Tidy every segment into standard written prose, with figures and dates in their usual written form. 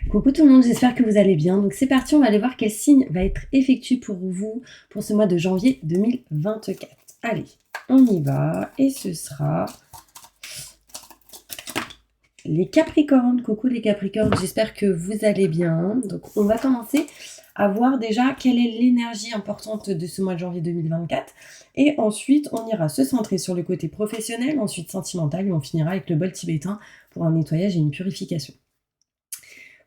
Coucou tout le monde, j'espère que vous allez bien. Donc c'est parti, on va aller voir quel signe va être effectué pour vous pour ce mois de janvier 2024. Allez, on y va et ce sera les Capricornes. Coucou les Capricornes, j'espère que vous allez bien. Donc on va commencer à voir déjà quelle est l'énergie importante de ce mois de janvier 2024. Et ensuite, on ira se centrer sur le côté professionnel, ensuite sentimental et on finira avec le bol tibétain pour un nettoyage et une purification.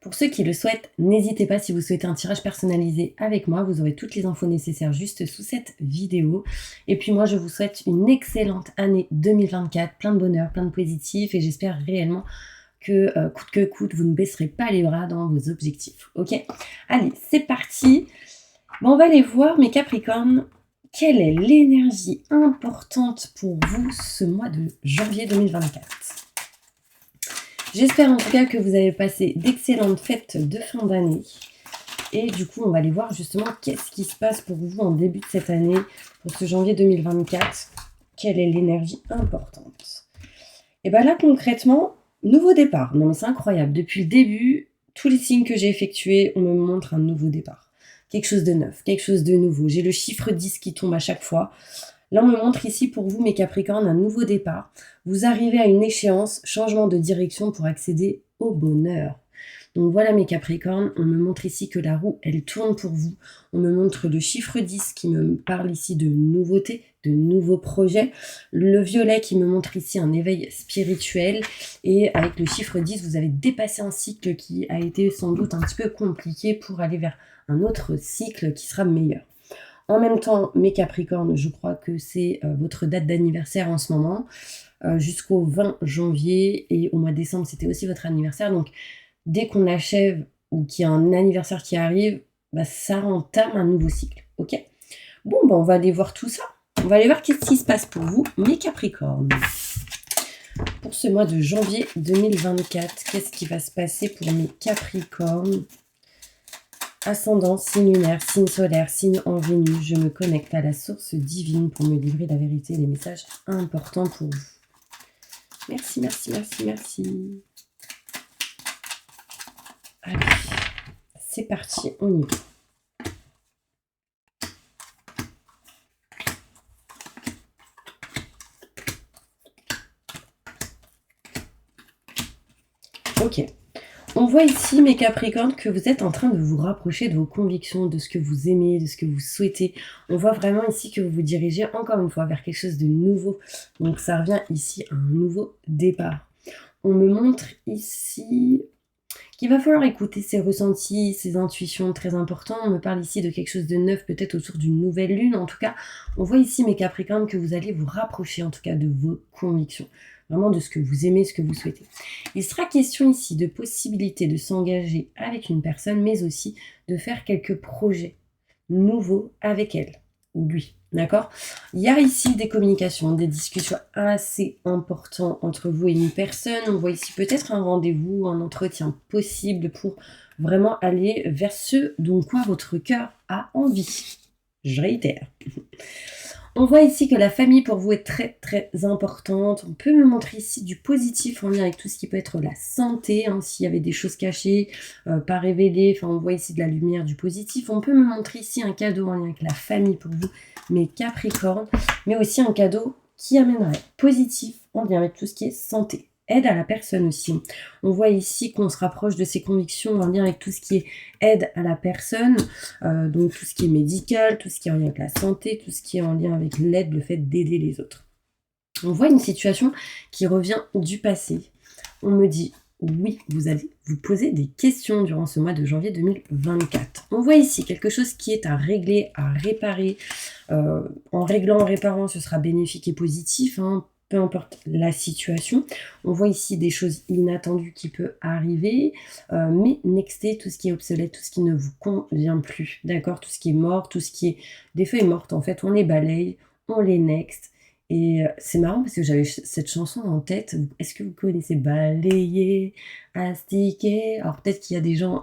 Pour ceux qui le souhaitent, n'hésitez pas si vous souhaitez un tirage personnalisé avec moi, vous aurez toutes les infos nécessaires juste sous cette vidéo. Et puis moi, je vous souhaite une excellente année 2024, plein de bonheur, plein de positif et j'espère réellement que coûte que coûte, vous ne baisserez pas les bras dans vos objectifs. Ok? Allez, c'est parti. Bon, on va aller voir mes Capricornes. Quelle est l'énergie importante pour vous ce mois de janvier 2024? J'espère en tout cas que vous avez passé d'excellentes fêtes de fin d'année. Et du coup, on va aller voir justement qu'est-ce qui se passe pour vous en début de cette année, pour ce janvier 2024. Quelle est l'énergie importante? Et bien là, concrètement, nouveau départ. Non mais c'est incroyable. Depuis le début, tous les signes que j'ai effectués, on me montre un nouveau départ. Quelque chose de neuf, quelque chose de nouveau. J'ai le chiffre 10 qui tombe à chaque fois. Là, on me montre ici pour vous, mes Capricornes, un nouveau départ. Vous arrivez à une échéance, changement de direction pour accéder au bonheur. Donc voilà mes Capricornes, on me montre ici que la roue, elle tourne pour vous. On me montre le chiffre 10 qui me parle ici de nouveautés, de nouveaux projets. Le violet qui me montre ici un éveil spirituel. Et avec le chiffre 10, vous avez dépassé un cycle qui a été sans doute un petit peu compliqué pour aller vers un autre cycle qui sera meilleur. En même temps, mes Capricornes, je crois que c'est votre date d'anniversaire en ce moment, jusqu'au 20 janvier, et au mois de décembre, c'était aussi votre anniversaire. Donc, dès qu'on achève ou qu'il y a un anniversaire qui arrive, bah, ça entame un nouveau cycle, ok? Bon, bah, on va aller voir tout ça. On va aller voir qu'est-ce qui se passe pour vous, mes Capricornes. Pour ce mois de janvier 2024, qu'est-ce qui va se passer pour mes Capricornes? Ascendant, signe lunaire, signe solaire, signe en Vénus, je me connecte à la source divine pour me livrer la vérité et les messages importants pour vous. Merci, merci, merci, merci. Allez, c'est parti, on y va. Ok. On voit ici, mes Capricornes, que vous êtes en train de vous rapprocher de vos convictions, de ce que vous aimez, de ce que vous souhaitez. On voit vraiment ici que vous vous dirigez encore une fois vers quelque chose de nouveau. Donc ça revient ici à un nouveau départ. On me montre ici qu'il va falloir écouter ses ressentis, ses intuitions, très important. On me parle ici de quelque chose de neuf, peut-être autour d'une nouvelle lune. En tout cas, on voit ici, mes Capricornes, que vous allez vous rapprocher en tout cas de vos convictions. Vraiment de ce que vous aimez, ce que vous souhaitez. Il sera question ici de possibilité de s'engager avec une personne, mais aussi de faire quelques projets nouveaux avec elle ou lui. D'accord? Il y a ici des communications, des discussions assez importantes entre vous et une personne. On voit ici peut-être un rendez-vous, un entretien possible pour vraiment aller vers ce dont quoi votre cœur a envie. Je réitère. On voit ici que la famille pour vous est très très importante. On peut me montrer ici du positif en lien avec tout ce qui peut être la santé, hein, s'il y avait des choses cachées, pas révélées. Enfin, on voit ici de la lumière, du positif. On peut me montrer ici un cadeau en lien avec la famille pour vous, mes Capricornes, mais aussi un cadeau qui amènerait positif en lien avec tout ce qui est santé. Aide à la personne aussi. On voit ici qu'on se rapproche de ses convictions en lien avec tout ce qui est aide à la personne, donc tout ce qui est médical, tout ce qui est en lien avec la santé, tout ce qui est en lien avec l'aide, le fait d'aider les autres. On voit une situation qui revient du passé. On me dit, oui, vous allez vous poser des questions durant ce mois de janvier 2024. On voit ici quelque chose qui est à régler, à réparer. En réglant, en réparant, ce sera bénéfique et positif, hein, peu importe la situation. On voit ici des choses inattendues qui peuvent arriver, mais nexter tout ce qui est obsolète, tout ce qui ne vous convient plus, d'accord? Tout ce qui est mort, tout ce qui est des feuilles mortes, en fait, on les balaye, on les next, Et c'est marrant parce que j'avais cette chanson en tête. Est-ce que vous connaissez Balayer, astiquer? Alors peut-être qu'il y a des gens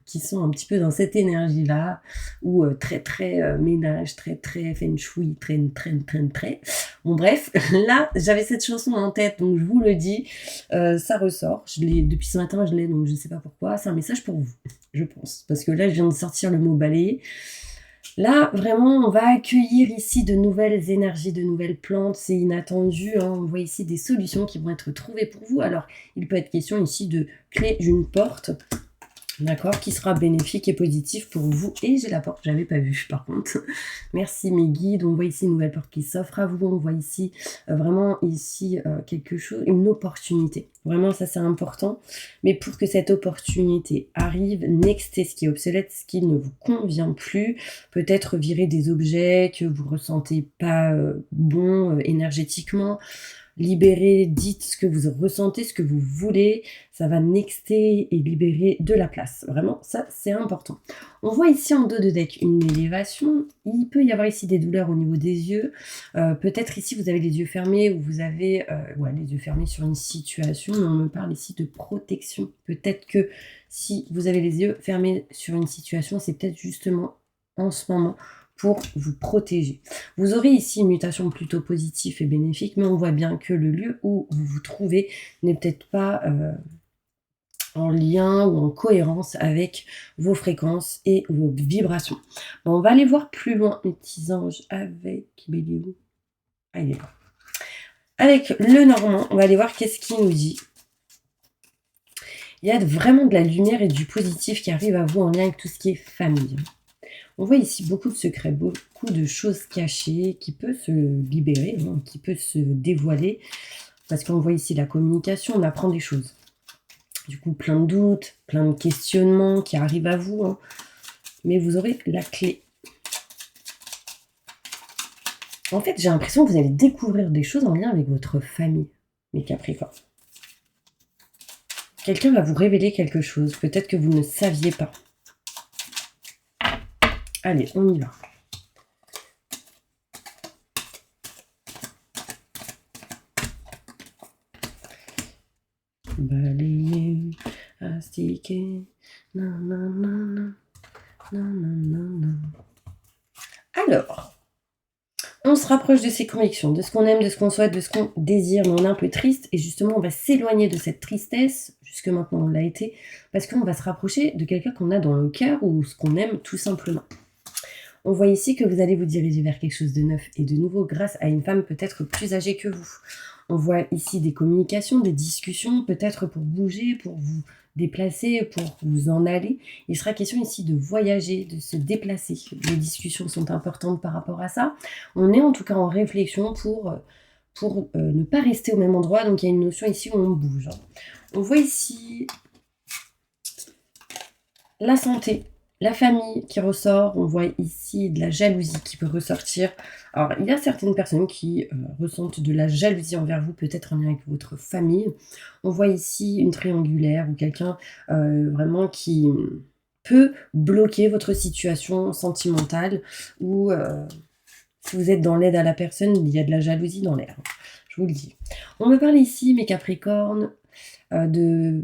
qui sont un petit peu dans cette énergie-là, ou très, très, ménage, très, très feng shui, très. Bon bref, là, j'avais cette chanson en tête, donc je vous le dis, ça ressort. Je l'ai depuis ce matin, je l'ai, donc je sais pas pourquoi. C'est un message pour vous, je pense. Parce que là, je viens de sortir le mot balayer. Là, vraiment, on va accueillir ici de nouvelles énergies, de nouvelles plantes. C'est inattendu, hein. On voit ici des solutions qui vont être trouvées pour vous. Alors, il peut être question ici de clé d'une porte, d'accord, qui sera bénéfique et positif pour vous. Et j'ai la porte, je n'avais pas vue par contre. Merci mes guides. On voit ici une nouvelle porte qui s'offre à vous. On voit ici vraiment ici quelque chose, une opportunité. Vraiment, ça c'est important. Mais pour que cette opportunité arrive, nextez ce qui est obsolète, ce qui ne vous convient plus. Peut-être virer des objets que vous ressentez pas bons énergétiquement. Libérez, dites ce que vous ressentez, ce que vous voulez, ça va nexter et libérer de la place. Vraiment, ça, c'est important. On voit ici en dos de deck une élévation. Il peut y avoir ici des douleurs au niveau des yeux. Peut-être ici, vous avez les yeux fermés ou vous avez les yeux fermés sur une situation. On me parle ici de protection. Peut-être que si vous avez les yeux fermés sur une situation, c'est peut-être justement en ce moment pour vous protéger. Vous aurez ici une mutation plutôt positive et bénéfique, mais on voit bien que le lieu où vous vous trouvez n'est peut-être pas en lien ou en cohérence avec vos fréquences et vos vibrations. Bon, on va aller voir plus loin, mes petits anges, avec Béliou. Ah, il est là. Avec le Normand, on va aller voir qu'est-ce qu'il nous dit. Il y a vraiment de la lumière et du positif qui arrive à vous en lien avec tout ce qui est famille. On voit ici beaucoup de secrets, beaucoup de choses cachées qui peuvent se libérer, hein, qui peuvent se dévoiler. Parce qu'on voit ici la communication, on apprend des choses. Du coup, plein de doutes, plein de questionnements qui arrivent à vous. Hein. Mais vous aurez la clé. En fait, j'ai l'impression que vous allez découvrir des choses en lien avec votre famille, mes Capricornes. Quelqu'un va vous révéler quelque chose, peut-être que vous ne saviez pas. Allez, on y va. Balayer, astiquer, nanana, nanana. Alors, on se rapproche de ses convictions, de ce qu'on aime, de ce qu'on souhaite, de ce qu'on désire, mais on est un peu triste, et justement, on va s'éloigner de cette tristesse, jusque maintenant on l'a été, parce qu'on va se rapprocher de quelqu'un qu'on a dans le cœur, ou ce qu'on aime tout simplement. On voit ici que vous allez vous diriger vers quelque chose de neuf et de nouveau grâce à une femme peut-être plus âgée que vous. On voit ici des communications, des discussions, peut-être pour bouger, pour vous déplacer, pour vous en aller. Il sera question ici de voyager, de se déplacer. Les discussions sont importantes par rapport à ça. On est en tout cas en réflexion pour ne pas rester au même endroit. Donc il y a une notion ici où on bouge. On voit ici la santé. La famille qui ressort, on voit ici de la jalousie qui peut ressortir. Alors, il y a certaines personnes qui ressentent de la jalousie envers vous, peut-être en lien avec votre famille. On voit ici une triangulaire ou quelqu'un vraiment qui peut bloquer votre situation sentimentale ou si vous êtes dans l'aide à la personne, il y a de la jalousie dans l'air. Je vous le dis. On me parle ici, mes Capricornes, de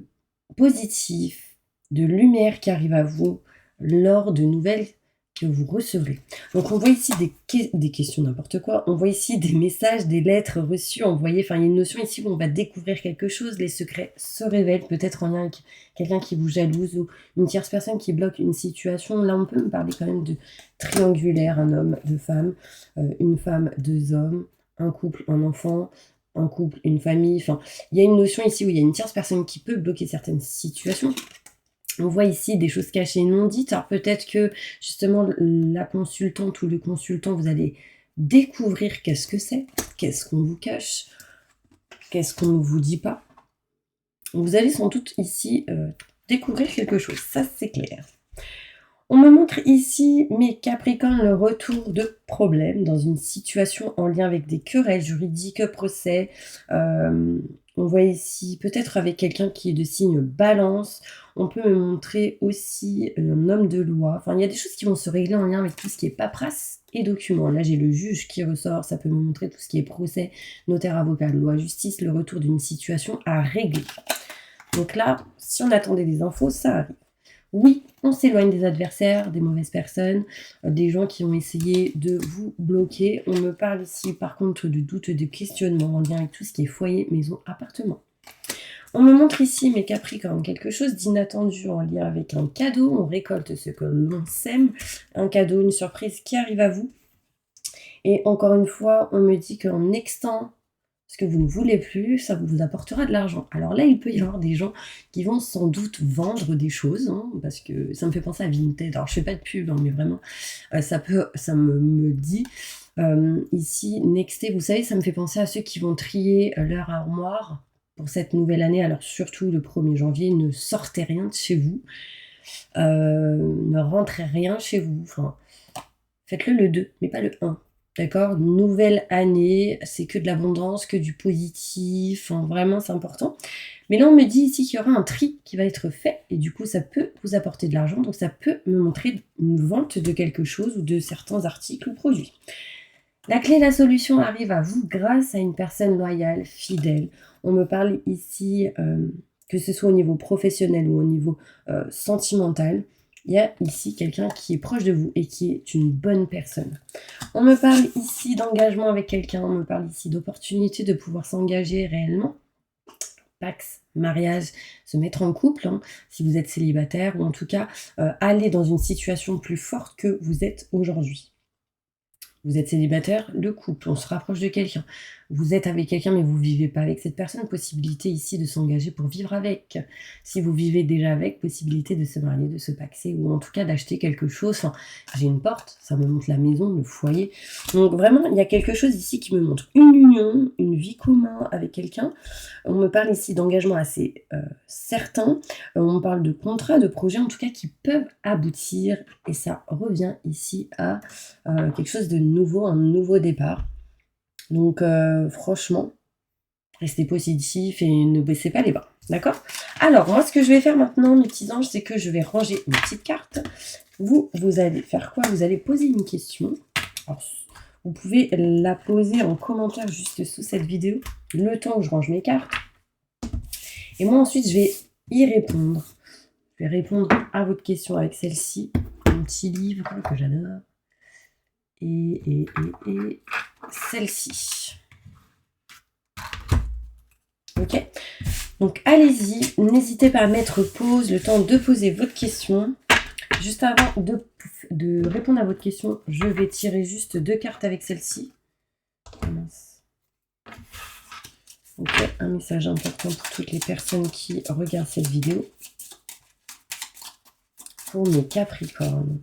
positif, de lumière qui arrive à vous, lors de nouvelles que vous recevrez. Donc on voit ici des questions, n'importe quoi, on voit ici des messages, des lettres reçues, envoyées, enfin il y a une notion ici où on va découvrir quelque chose, les secrets se révèlent, peut-être en lien avec quelqu'un qui vous jalouse ou une tierce personne qui bloque une situation. Là on peut me parler quand même de triangulaire, un homme, deux femmes, une femme, deux hommes, un couple, un enfant, un couple, une famille, enfin il y a une notion ici où il y a une tierce personne qui peut bloquer certaines situations. On voit ici des choses cachées non dites. Alors peut-être que justement la consultante ou le consultant, vous allez découvrir qu'est-ce que c'est, qu'est-ce qu'on vous cache, qu'est-ce qu'on ne vous dit pas. Vous allez sans doute ici découvrir quelque chose, ça c'est clair. On me montre ici, mes Capricornes, le retour de problèmes dans une situation en lien avec des querelles juridiques, procès. On voit ici peut-être avec quelqu'un qui est de signe Balance. On peut me montrer aussi un homme de loi. Enfin, il y a des choses qui vont se régler en lien avec tout ce qui est paperasse et documents. Là, j'ai le juge qui ressort. Ça peut me montrer tout ce qui est procès, notaire, avocat, loi, justice, le retour d'une situation à régler. Donc là, si on attendait des infos, ça arrive. Oui, on s'éloigne des adversaires, des mauvaises personnes, des gens qui ont essayé de vous bloquer. On me parle ici par contre de doutes, de questionnements en lien avec tout ce qui est foyer, maison, appartement. On me montre ici, mes Capricornes, quelque chose d'inattendu en lien avec un cadeau. On récolte ce que l'on sème. Un cadeau, une surprise qui arrive à vous. Et encore une fois, on me dit qu'en nextant ce que vous ne voulez plus, ça vous apportera de l'argent. Alors là, il peut y avoir des gens qui vont sans doute vendre des choses, hein, parce que ça me fait penser à Vinted. Alors, je fais pas de pub, hein, mais vraiment, ça me dit ici, nexter, vous savez, ça me fait penser à ceux qui vont trier leur armoire pour cette nouvelle année. Alors, surtout le 1er janvier, ne sortez rien de chez vous, ne rentrez rien chez vous. Enfin, faites-le le 2, mais pas le 1. D'accord? Nouvelle année, c'est que de l'abondance, que du positif, enfin, vraiment c'est important. Mais là on me dit ici qu'il y aura un tri qui va être fait et du coup ça peut vous apporter de l'argent, donc ça peut me montrer une vente de quelque chose ou de certains articles ou produits. La clé, la solution arrive à vous grâce à une personne loyale, fidèle. On me parle ici, que ce soit au niveau professionnel ou au niveau sentimental, il y a ici quelqu'un qui est proche de vous et qui est une bonne personne. On me parle ici d'engagement avec quelqu'un, on me parle ici d'opportunité de pouvoir s'engager réellement. Pax, mariage, se mettre en couple, hein, si vous êtes célibataire, ou en tout cas aller dans une situation plus forte que vous êtes aujourd'hui. Vous êtes célibataire, le couple, on se rapproche de quelqu'un. Vous êtes avec quelqu'un mais vous ne vivez pas avec cette personne, possibilité ici de s'engager pour vivre avec. Si vous vivez déjà avec, possibilité de se marier, de se paxer ou en tout cas d'acheter quelque chose. Enfin, j'ai une porte, ça me montre la maison, le foyer. Donc vraiment, il y a quelque chose ici qui me montre une union, une vie commune avec quelqu'un. On me parle ici d'engagement assez certain. On me parle de contrats, de projets en tout cas qui peuvent aboutir et ça revient ici à quelque chose de nouveau, un nouveau départ. Donc franchement, restez positif et ne baissez pas les bras. D'accord? Alors, moi, ce que je vais faire maintenant, mes petits anges, c'est que je vais ranger mes petites cartes. Vous allez faire quoi? Vous allez poser une question. Alors, vous pouvez la poser en commentaire juste sous cette vidéo, le temps que je range mes cartes. Et moi, ensuite, je vais y répondre. Je vais répondre à votre question avec celle-ci, un petit livre que j'adore. Et celle-ci. Ok? Donc allez-y, n'hésitez pas à mettre pause, le temps de poser votre question. Juste avant de répondre à votre question, je vais tirer juste 2 cartes avec celle-ci. Ok, un message important pour toutes les personnes qui regardent cette vidéo. Pour mes Capricornes.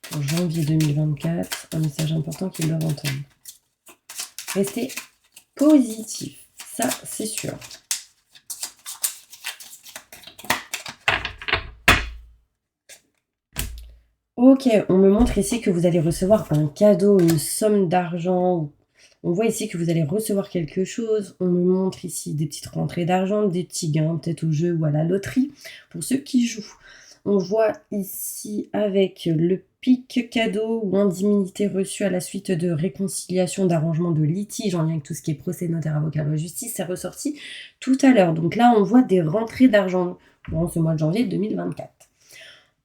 Pour janvier 2024, un message important qu'ils doivent entendre. Restez positif, ça c'est sûr. Ok, on me montre ici que vous allez recevoir un cadeau, une somme d'argent. On voit ici que vous allez recevoir quelque chose. On me montre ici des petites rentrées d'argent, des petits gains, peut-être au jeu ou à la loterie, pour ceux qui jouent. On voit ici avec le pic cadeau ou indemnité reçue à la suite de réconciliation, d'arrangement de litige en lien avec tout ce qui est procès, notaire, avocat, loi, justice, c'est ressorti tout à l'heure. Donc là, on voit des rentrées d'argent dans ce mois de janvier 2024.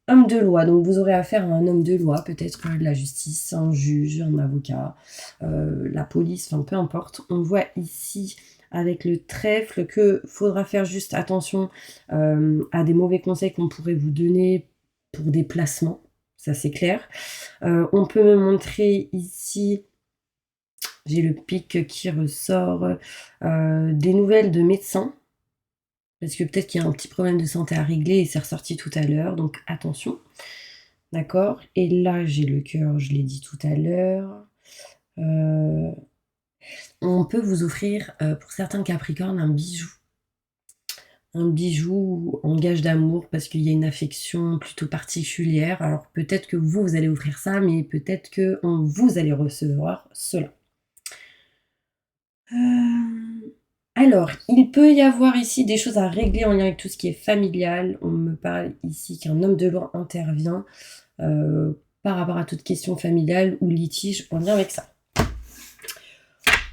Homme de loi, donc vous aurez affaire à un homme de loi, peut-être de la justice, un juge, un avocat, la police, enfin peu importe. On voit ici avec le trèfle que faudra faire juste attention à des mauvais conseils qu'on pourrait vous donner pour des placements, ça c'est clair. On peut me montrer ici, j'ai le pic qui ressort, des nouvelles de médecins. Parce que peut-être qu'il y a un petit problème de santé à régler et c'est ressorti tout à l'heure, donc attention. D'accord? Et là, j'ai le cœur, je l'ai dit tout à l'heure. On peut vous offrir, pour certains Capricornes, un bijou. un bijou en gage d'amour parce qu'il y a une affection plutôt particulière. Alors peut-être que vous allez offrir ça, mais peut-être que vous allez recevoir cela. Alors, il peut y avoir ici des choses à régler en lien avec tout ce qui est familial. On me parle ici qu'un homme de loi intervient par rapport à toute question familiale ou litige en lien avec ça.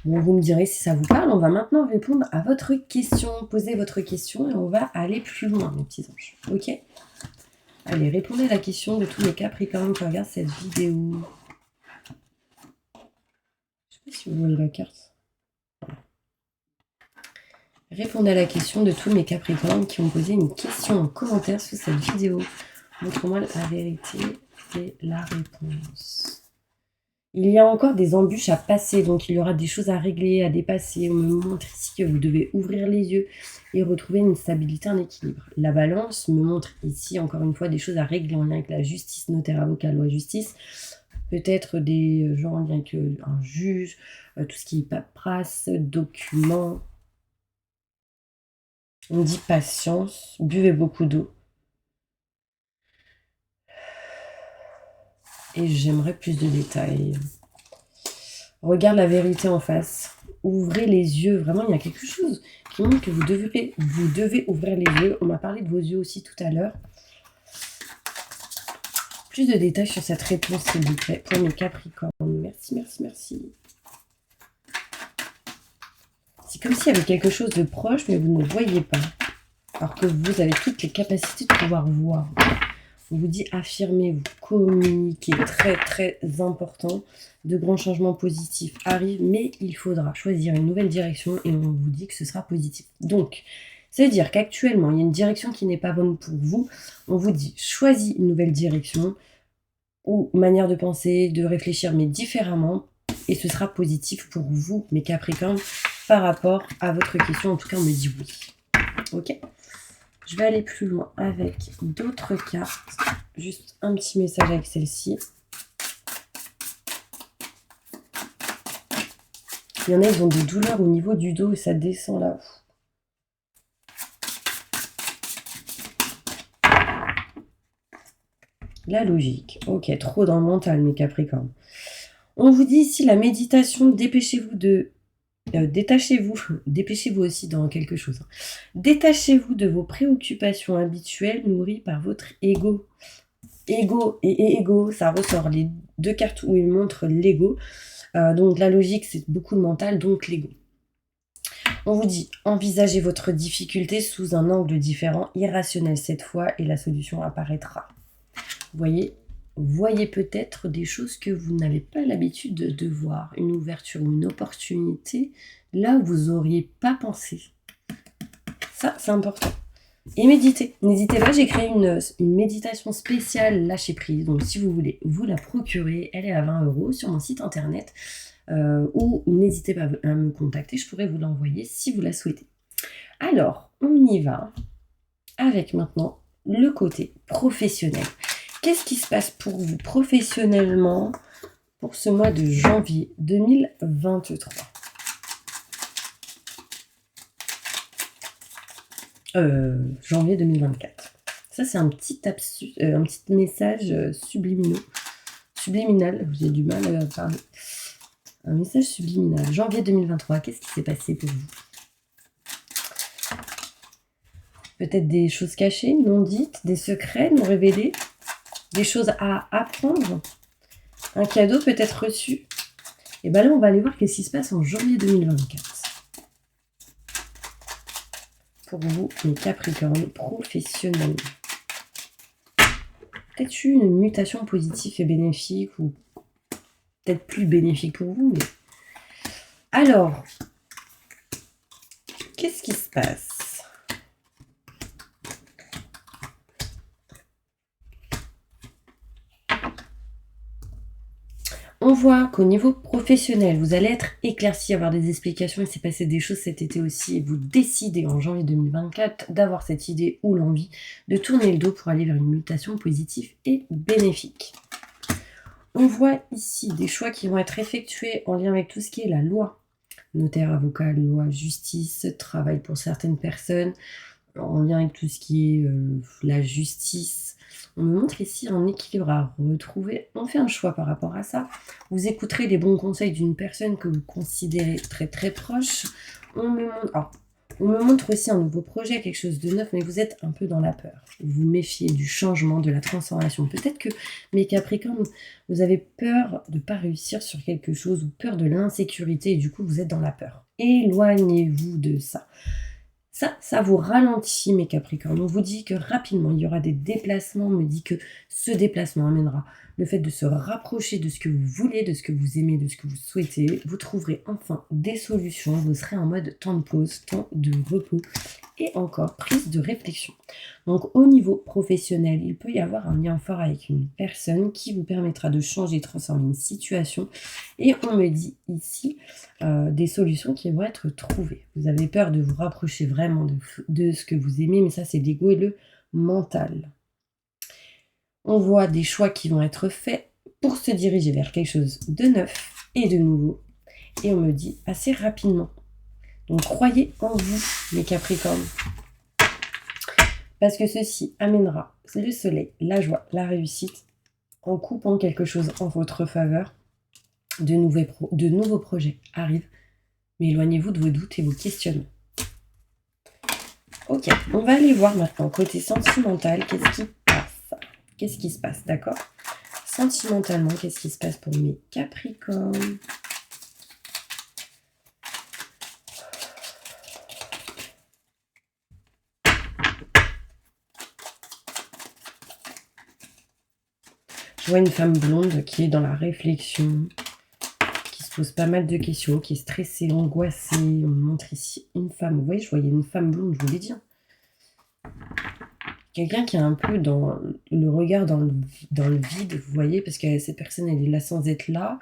Bon, vous me direz si ça vous parle. On va maintenant répondre à votre question. Posez votre question et on va aller plus loin, mes petits anges. Ok? Allez, répondez à la question de tous les Capricornes qui regardent cette vidéo. Je sais pas si vous voyez la carte. Répondez à la question de tous mes Capricornes qui ont posé une question en commentaire sous cette vidéo. Montre-moi la vérité et la réponse. Il y a encore des embûches à passer, donc il y aura des choses à régler, à dépasser. On me montre ici que vous devez ouvrir les yeux et retrouver une stabilité, un équilibre. La balance me montre ici, encore une fois, des choses à régler en lien avec la justice, notaire, avocat, loi, justice. Peut-être des gens en lien avec un juge, tout ce qui est paperasse, documents. On dit patience, buvez beaucoup d'eau. Et j'aimerais plus de détails. Regarde la vérité en face. Ouvrez les yeux. Vraiment, il y a quelque chose qui montre que vous devez ouvrir les yeux. On m'a parlé de vos yeux aussi tout à l'heure. Plus de détails sur cette réponse, s'il vous plaît, pour mes Capricornes. Merci, merci, merci. C'est comme s'il y avait quelque chose de proche, mais vous ne le voyez pas. Alors que vous avez toutes les capacités de pouvoir voir. On vous dit affirmez-vous, communiquez, très très important. De grands changements positifs arrivent, mais il faudra choisir une nouvelle direction et on vous dit que ce sera positif. Donc, ça veut dire qu'actuellement, il y a une direction qui n'est pas bonne pour vous. On vous dit choisis une nouvelle direction ou manière de penser, de réfléchir, mais différemment. Et ce sera positif pour vous, mes Capricornes, par rapport à votre question. En tout cas, on me dit oui. Ok ? Je vais aller plus loin avec d'autres cartes. Juste un petit message avec celle-ci. Il y en a, ils ont des douleurs au niveau du dos et ça descend là. La logique. Ok, trop dans le mental, mes Capricornes. On vous dit ici la méditation, dépêchez-vous de... dépêchez-vous aussi dans quelque chose. Détachez-vous de vos préoccupations habituelles nourries par votre ego. Ego et ego, ça ressort les deux cartes où il montre l'ego. Donc la logique, c'est beaucoup le mental, donc l'ego. On vous dit, envisagez votre difficulté sous un angle différent, irrationnel cette fois, et la solution apparaîtra. Voyez peut-être des choses que vous n'avez pas l'habitude de voir, une ouverture ou une opportunité, là où vous n'auriez pas pensé. Ça, c'est important. Et méditez. N'hésitez pas, j'ai créé une méditation spéciale lâcher prise. Donc si vous voulez vous la procurer, elle est à 20 € sur mon site internet. Ou n'hésitez pas à me contacter, je pourrais vous l'envoyer si vous la souhaitez. Alors, on y va avec maintenant le côté professionnel. Qu'est-ce qui se passe pour vous professionnellement pour ce mois de janvier 2023 ? Janvier 2024. Ça, c'est un petit message subliminal. J'ai du mal à parler. Un message subliminal. Janvier 2023, qu'est-ce qui s'est passé pour vous ? Peut-être des choses cachées, non dites, des secrets non révélés, des choses à apprendre, un cadeau peut-être reçu. Et bien là, on va aller voir qu'est-ce qui se passe en janvier 2024. Pour vous, les Capricornes, professionnels. Peut-être une mutation positive et bénéfique, ou peut-être plus bénéfique pour vous. Mais... Alors, qu'est-ce qui se passe ? On voit qu'au niveau professionnel, vous allez être éclairci, avoir des explications. Il s'est passé des choses cet été aussi et vous décidez en janvier 2024 d'avoir cette idée ou l'envie de tourner le dos pour aller vers une mutation positive et bénéfique. On voit ici des choix qui vont être effectués en lien avec tout ce qui est la loi. Notaire, avocat, loi, justice, travail pour certaines personnes. en lien avec tout ce qui est la justice. On me montre ici un équilibre à retrouver. On fait un choix par rapport à ça. Vous écouterez les bons conseils d'une personne que vous considérez très très proche. On me montre aussi un nouveau projet, quelque chose de neuf, mais vous êtes un peu dans la peur. Vous vous méfiez du changement, de la transformation. Peut-être que, mes Capricornes, vous avez peur de ne pas réussir sur quelque chose ou peur de l'insécurité et du coup, vous êtes dans la peur. Éloignez-vous de ça. Ça vous ralentit, mes Capricornes. On vous dit que rapidement, il y aura des déplacements. On me dit que ce déplacement amènera le fait de se rapprocher de ce que vous voulez, de ce que vous aimez, de ce que vous souhaitez. Vous trouverez enfin des solutions. Vous serez en mode temps de pause, temps de repos et encore prise de réflexion. Donc, au niveau professionnel, il peut y avoir un lien fort avec une personne qui vous permettra de changer, de transformer une situation. Et on me dit ici des solutions qui vont être trouvées. Vous avez peur de vous rapprocher vraiment de ce que vous aimez, mais ça, c'est l'ego et le mental. On voit des choix qui vont être faits pour se diriger vers quelque chose de neuf et de nouveau. Et on me dit assez rapidement. Donc, croyez en vous, mes Capricornes. Parce que ceci amènera le soleil, la joie, la réussite, en coupant quelque chose en votre faveur. De nouveaux projets arrivent, mais éloignez-vous de vos doutes et vos questionnements. Ok, on va aller voir maintenant, côté sentimental, qu'est-ce qui se passe, d'accord? Sentimentalement, qu'est-ce qui se passe pour mes Capricornes? Je vois une femme blonde qui est dans la réflexion, qui se pose pas mal de questions, qui est stressée, angoissée. On me montre ici une femme. Vous voyez, je voyais une femme blonde, je vous l'ai dit. Quelqu'un qui est un peu dans le regard dans le vide, vous voyez, parce que cette personne, elle est là sans être là.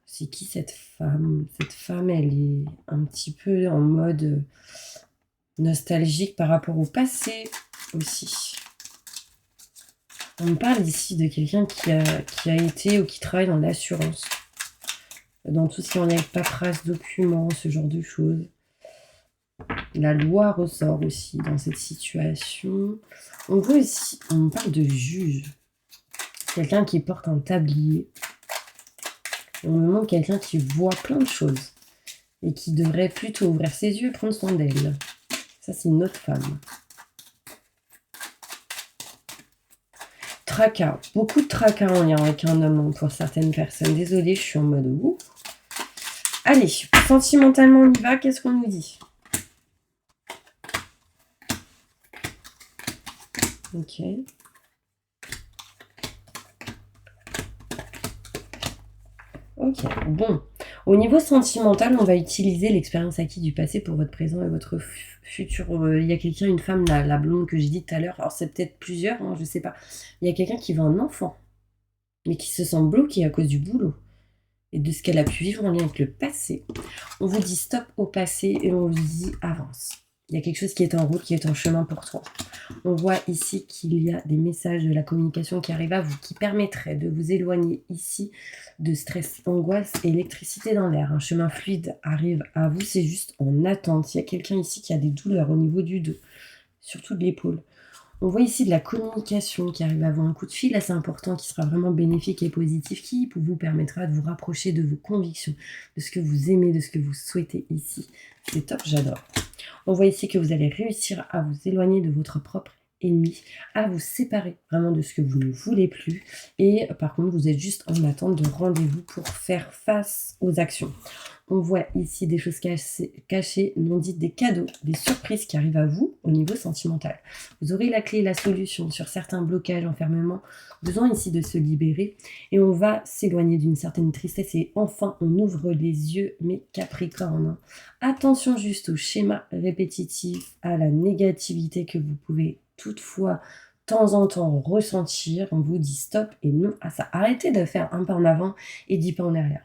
C'est qui cette femme? Cette femme, elle est un petit peu en mode nostalgique par rapport au passé aussi. On me parle ici de quelqu'un qui a été ou qui travaille dans l'assurance, dans tout ce qui est en lien avec paperasse, documents, ce genre de choses. La loi ressort aussi dans cette situation. On voit aussi, on me parle de juge. Quelqu'un qui porte un tablier. On me montre quelqu'un qui voit plein de choses et qui devrait plutôt ouvrir ses yeux et prendre soin d'elle. Ça, c'est une autre femme. Tracas. Beaucoup de tracas en lien avec un homme pour certaines personnes. Désolée, je suis en mode ouf. Allez, sentimentalement, on y va. Qu'est-ce qu'on nous dit? Ok. Ok, bon. Au niveau sentimental, on va utiliser l'expérience acquise du passé pour votre présent et votre futur. Il y a quelqu'un, une femme, la blonde que j'ai dit tout à l'heure. Alors, c'est peut-être plusieurs, hein, je sais pas. Il y a quelqu'un qui veut un enfant, mais qui se sent bloqué à cause du boulot et de ce qu'elle a pu vivre en lien avec le passé. On vous dit stop au passé et on vous dit avance. Il y a quelque chose qui est en route, qui est en chemin pour toi. On voit ici qu'il y a des messages de la communication qui arrivent à vous, qui permettraient de vous éloigner ici de stress, angoisse et électricité dans l'air. Un chemin fluide arrive à vous, c'est juste en attente. Il y a quelqu'un ici qui a des douleurs au niveau du dos, surtout de l'épaule. On voit ici de la communication qui arrive à vous, un coup de fil assez important qui sera vraiment bénéfique et positif, qui vous permettra de vous rapprocher de vos convictions, de ce que vous aimez, de ce que vous souhaitez ici. C'est top, j'adore. On voit ici que vous allez réussir à vous éloigner de votre propre ennemi, à vous séparer vraiment de ce que vous ne voulez plus. Et par contre, vous êtes juste en attente de rendez-vous pour faire face aux actions. On voit ici des choses cachées, non dites, des cadeaux, des surprises qui arrivent à vous au niveau sentimental. Vous aurez la clé et la solution sur certains blocages, enfermements, besoin ici de se libérer. Et on va s'éloigner d'une certaine tristesse et enfin on ouvre les yeux, mes Capricornes. Attention juste au schéma répétitif, à la négativité que vous pouvez toutefois de temps en temps ressentir. On vous dit stop et non à ça. Arrêtez de faire un pas en avant et 10 pas en arrière.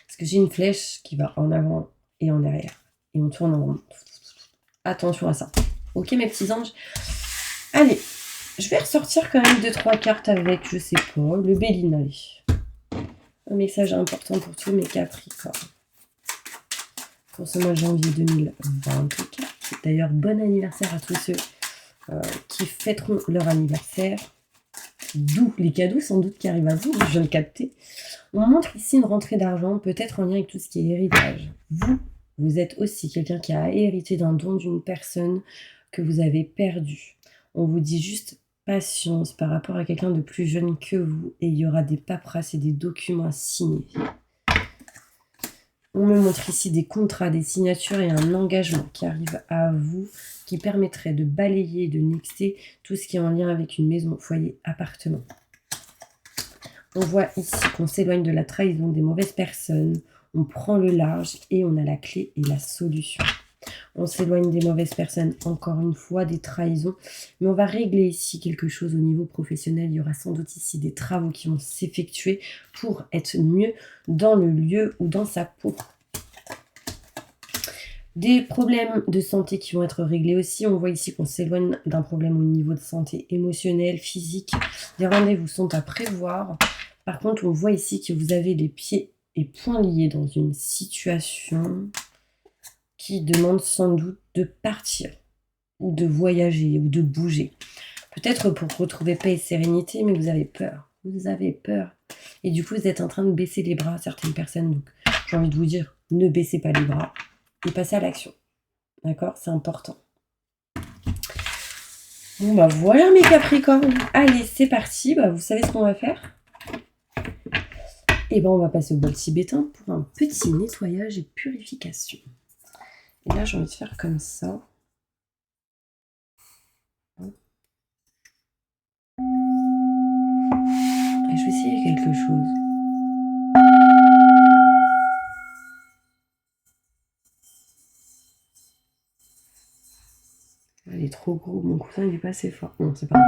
Parce que j'ai une flèche qui va en avant et en arrière. Et on tourne en rond. Attention à ça. Ok mes petits anges. Allez, je vais ressortir quand même 2-3 cartes avec, je sais pas, le Béline, allez. Un message important pour tous mes Capricornes. Pour ce mois de janvier 2024. D'ailleurs, bon anniversaire à tous ceux qui fêteront leur anniversaire. D'où les cadeaux sans doute qui arrivent à vous, je viens de capter. On montre ici une rentrée d'argent, peut-être en lien avec tout ce qui est héritage. Vous êtes aussi quelqu'un qui a hérité d'un don d'une personne que vous avez perdu. On vous dit juste patience par rapport à quelqu'un de plus jeune que vous et il y aura des paperasses et des documents à signer. On me montre ici des contrats, des signatures et un engagement qui arrive à vous, qui permettrait de balayer et de nexter tout ce qui est en lien avec une maison, foyer, appartement. On voit ici qu'on s'éloigne de la trahison des mauvaises personnes, on prend le large et on a la clé et la solution. On s'éloigne des mauvaises personnes, encore une fois, des trahisons, mais on va régler ici quelque chose au niveau professionnel. Il y aura sans doute ici des travaux qui vont s'effectuer pour être mieux dans le lieu ou dans sa peau. Des problèmes de santé qui vont être réglés aussi. On voit ici qu'on s'éloigne d'un problème au niveau de santé émotionnelle, physique. Les rendez-vous sont à prévoir. Par contre, on voit ici que vous avez les pieds et poings liés dans une situation qui demande sans doute de partir ou de voyager ou de bouger. Peut-être pour retrouver paix et sérénité, mais vous avez peur. Vous avez peur. Et du coup, vous êtes en train de baisser les bras à certaines personnes. Donc, j'ai envie de vous dire, ne baissez pas les bras et passez à l'action. D'accord? C'est important. Bon, bah voilà mes Capricornes. Allez, c'est parti. Bah, vous savez ce qu'on va faire? Et ben, on va passer au bol tibétain pour un petit nettoyage et purification. Et là, j'ai envie de faire comme ça. Et je vais essayer quelque chose. Il est trop gros, mon coussin il est pas assez fort. Non, c'est pas grave.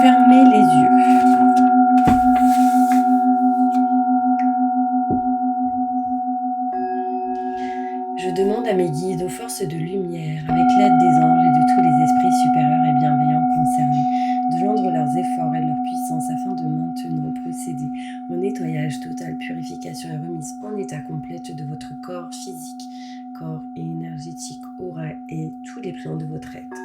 Fermez les yeux. Je demande à mes guides, aux forces de lumière, avec l'aide des anges et de tous les esprits supérieurs et bienveillants concernés, de joindre leurs efforts et leur puissance afin de maintenant procéder au nettoyage total, purification et remise en état complète de votre corps physique, corps énergétique, aura et tous les plans de votre être.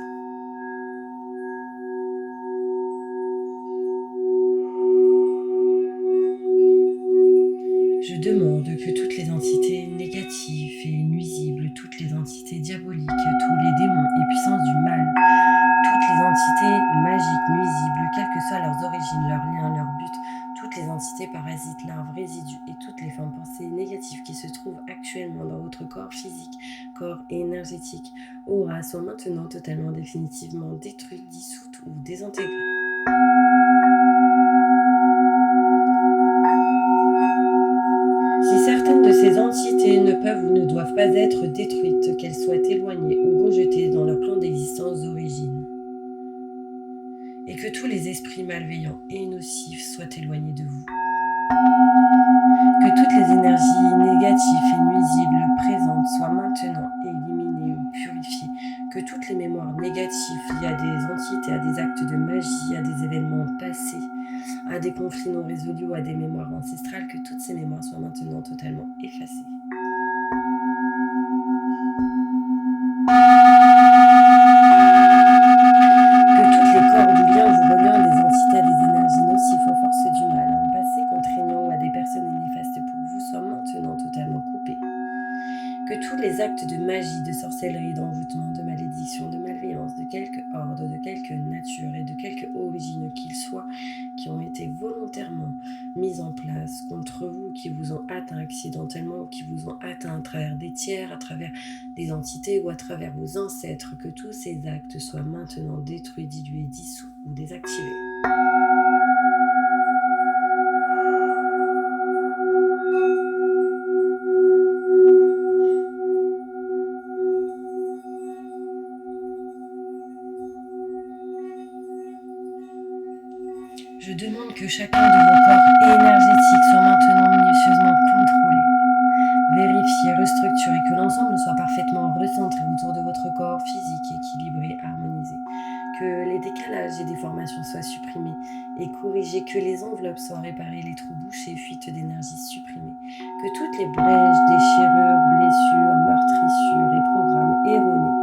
Je demande que toutes les entités négatives et nuisibles, toutes les entités diaboliques, tous les démons et puissances du mal, toutes les entités magiques, nuisibles, quelles que soient leurs origines, leurs liens, leurs buts, toutes les entités parasites, larves, résidus et toutes les formes pensées négatives qui se trouvent actuellement dans votre corps physique, corps énergétique, aura, sont maintenant totalement définitivement détruites, dissoutes ou désintégrées. Si certaines de ces entités ne peuvent ou ne doivent pas être détruites, qu'elles soient éloignées ou rejetées dans leur plan d'existence d'origine, et que tous les esprits malveillants et nocifs soient éloignés de vous. Que toutes les énergies négatives et nuisibles présentes soient maintenant éliminées ou purifiées. Que toutes les mémoires négatives liées à des entités, à des actes de magie, à des événements passés, à des conflits non résolus ou à des mémoires ancestrales, que toutes ces mémoires soient maintenant totalement effacées. Que toutes les cordes ou liens vous reliant à des entités, à des énergies nocives aux forces du mal, à un passé contraignant ou à des personnes néfastes pour vous soient maintenant totalement coupés. Que tous les actes de magie, de sorcellerie, d'envoûtement, de malédiction, de malveillance, de quelque ordre, de quelque nature et de quelque origine qu'ils soient, qui ont été volontairement mis en place contre vous, qui vous ont atteint accidentellement, qui vous ont atteint à travers des tiers, à travers des entités ou à travers vos ancêtres, que tous ces actes soient maintenant détruits, dilués, dissous ou désactivés. Je demande que chacun de vos corps énergétiques soit maintenant minutieusement contrôlé, vérifié, restructuré, que l'ensemble soit parfaitement recentré autour de votre corps physique, équilibré, harmonisé, que les décalages et déformations soient supprimés et corrigés, que les enveloppes soient réparées, les trous bouchés, fuites d'énergie supprimées, que toutes les brèches, déchirures, blessures, meurtrissures et programmes erronés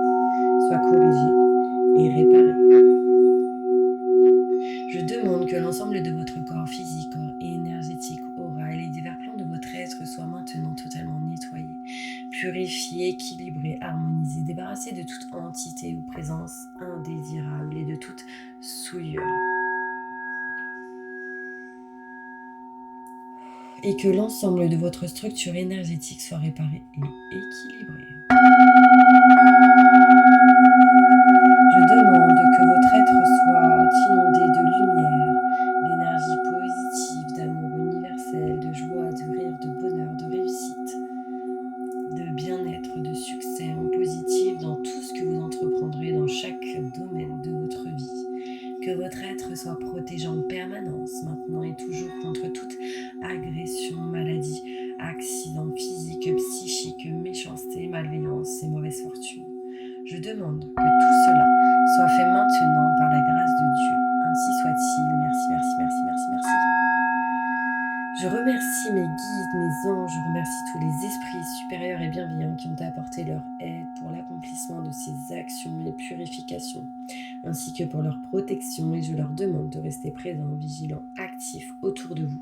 soient corrigés et réparés. Je demande que l'ensemble de votre corps physique, corps et énergétique, aura et les divers plans de votre être soient maintenant totalement nettoyés, purifiés, équilibrés, harmonisés, débarrassés de toute entité ou présence indésirable et de toute souillure. Et que l'ensemble de votre structure énergétique soit réparé et équilibré. Je demande que votre être soit inondé de lumière, d'énergie positive, d'amour universel, de joie, de rire, de bonheur, de réussite, de bien-être, de succès en positif dans tout ce que vous entreprendrez dans chaque domaine de votre vie. Que votre être soit protégé en permanence, maintenant et toujours, contre toute agression, maladie, accident physique, psychique, méchanceté, malveillance et mauvaise fortune. Je demande que tout cela soit fait maintenant par la grâce de Dieu. Ainsi soit-il. Merci, merci, merci, merci, merci. Je remercie mes guides, mes anges, je remercie tous les esprits supérieurs et bienveillants qui ont apporté leur aide pour l'accomplissement de ces actions et purifications, ainsi que pour leur protection, et je leur demande de rester présents, vigilants, actifs autour de vous,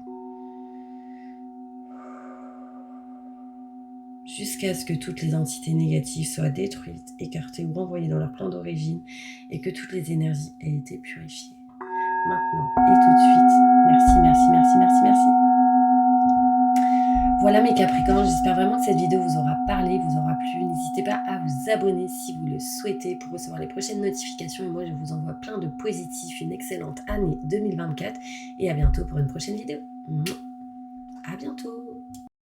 jusqu'à ce que toutes les entités négatives soient détruites, écartées ou renvoyées dans leur plan d'origine, et que toutes les énergies aient été purifiées. Maintenant et tout de suite. Merci, merci, merci, merci, merci. Voilà mes Capricornes, j'espère vraiment que cette vidéo vous aura parlé, vous aura plu. N'hésitez pas à vous abonner si vous le souhaitez pour recevoir les prochaines notifications. Et moi, je vous envoie plein de positifs, une excellente année 2024. Et à bientôt pour une prochaine vidéo. À bientôt.